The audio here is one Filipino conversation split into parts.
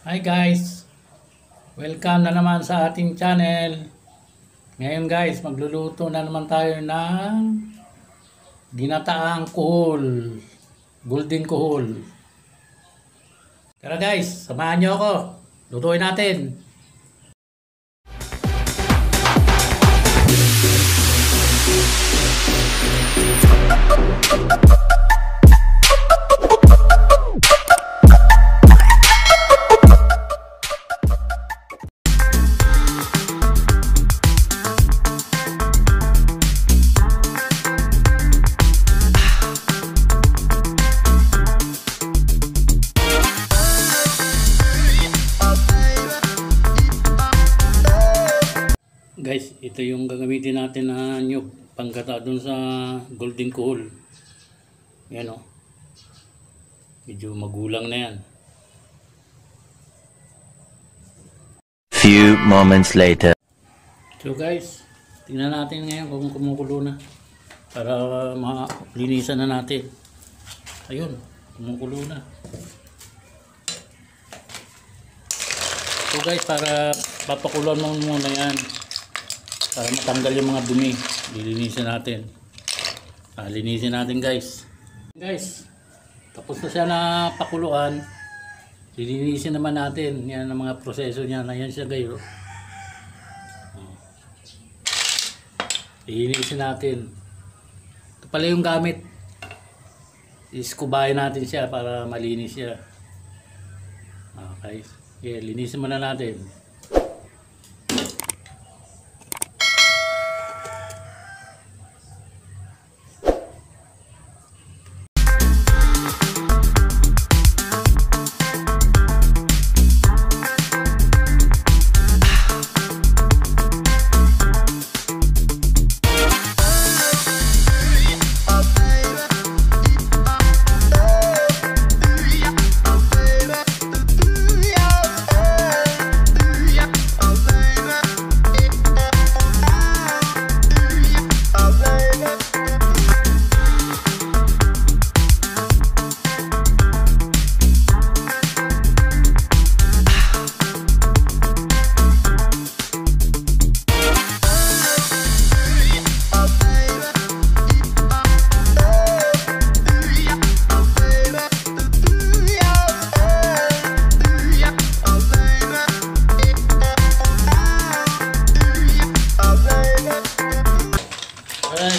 Hi guys! Welcome na naman sa ating channel. Ngayon guys, magluluto na naman tayo ng ginataang kuhol. Golden kuhol. Tara guys, samahan nyo ako. Lutuin natin. Guys, ito yung gagamitin natin na nyug panggata dun sa golden kuhol. Yan o. Medyo magulang na yan. Few moments later. So guys, tingnan natin ngayon kung kumukulo na. Para malinisan na natin. Ayun, kumukulo na. So guys, para papakuloan mo muna yan. Para matanggal yung mga dumi. Lilinisin natin. Linisin natin guys. Guys, tapos na siya na pakuluan. Lilinisin naman natin. Yan ang mga proseso niya. Ayan siya guys. Lilinisin natin. Ito pala yung gamit. Iskubahin natin siya para malinis siya. Okay. Yeah, linisin muna natin.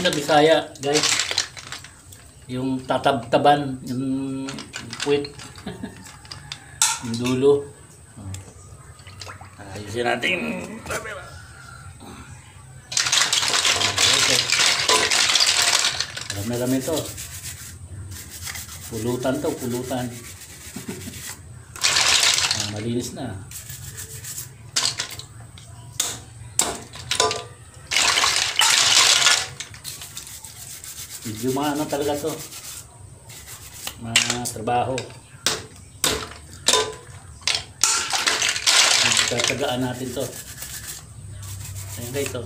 Sa Bisaya guys, yung tatab-taban, yung puwit, yung dulo. Ayusin natin. Alam na namin ito. Pulutan to, pulutan. Malinis na. Medyo ano talaga to, mga trabaho. Tatagaan natin to. Ayun guys, to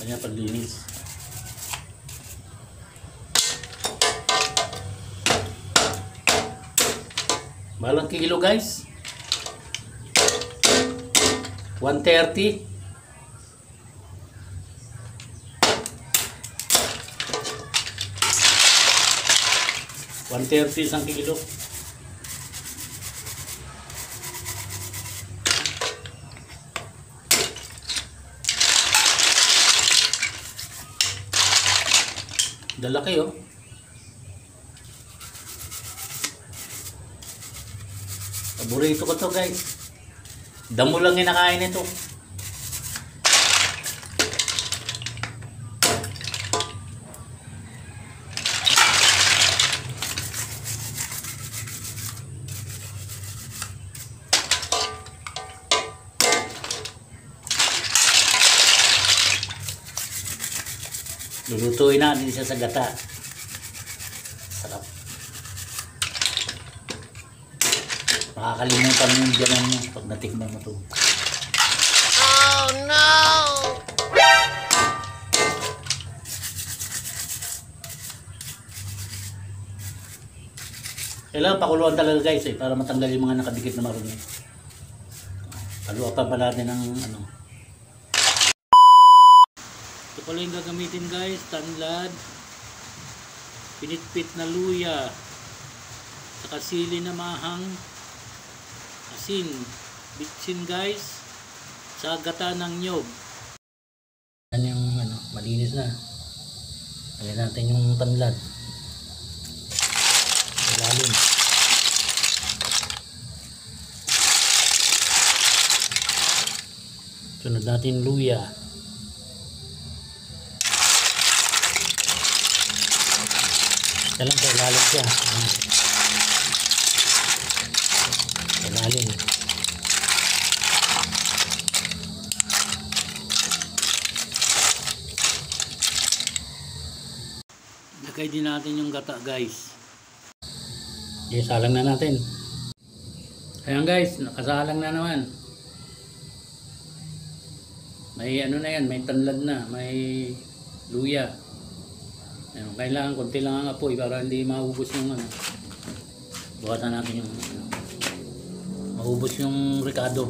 ganyan paglinis. Balang kilo guys, 130. 130 isang kilo. Dalaki oh. Paborito ko to guys. Damo lang kinakain ito. Lulutuin natin siya sa gata. Sarap. Makakalimutan mo yung diyaman mo pag natikman mo ito. Oh no! Kailangan pakuluan talaga guys para matanggal yung mga nakadikit na marumi. Haluan pa natin ng ano. Ito pala yung gagamitin guys, tanlad, pinitpit na luya, saka sili na mahang, asin, bitsin guys, sa gata ng nyog. Yan yung ano, malinis na. Ayan natin yung tanlad. Ilalim. Sunod natin luya. Ito lang sa ilalim siya. Sa ilalim. Lagay din natin yung gata guys. Salang na natin. Ayan guys, nakasalang na naman. May ano na yan, may tanlad na, may luya. Ayun, kailangan konti lang ang apoy para hindi maubos yung ano. Bukasan natin yung ano, maubos yung ricado.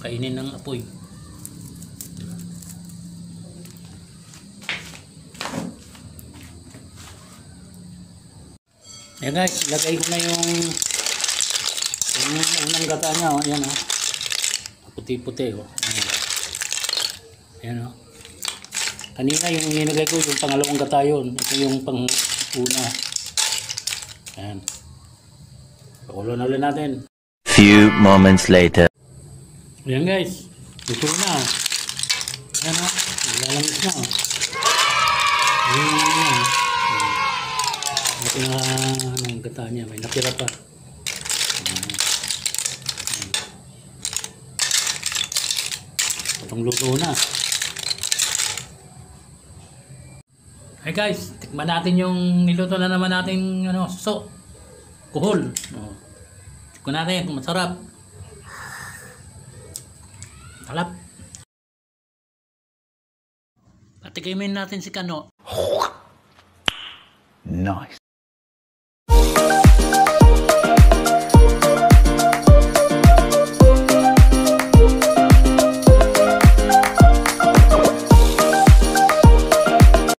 Kainin ng apoy. Ayan guys, lagay ko na yung unang gata niya, oh. Ayan oh. Puti-puti oh. Ayan o. Kanina yung nilagay ko yung pangalawang gata yun. Ito yung pang-una. Ayan. Pakulo na ulit natin. Few moments later. Ayan guys. Luto na. Ayan o. Lalamis na o. Ayan. Ito na ang gata niya. May natira pa. Ayan. Itong luto na. Hey guys, tikman natin yung niluto na naman nating ano, suso. Kuhol. Oh. Tikman natin kung masarap. Talap. Patikimin natin si Kano. Nice.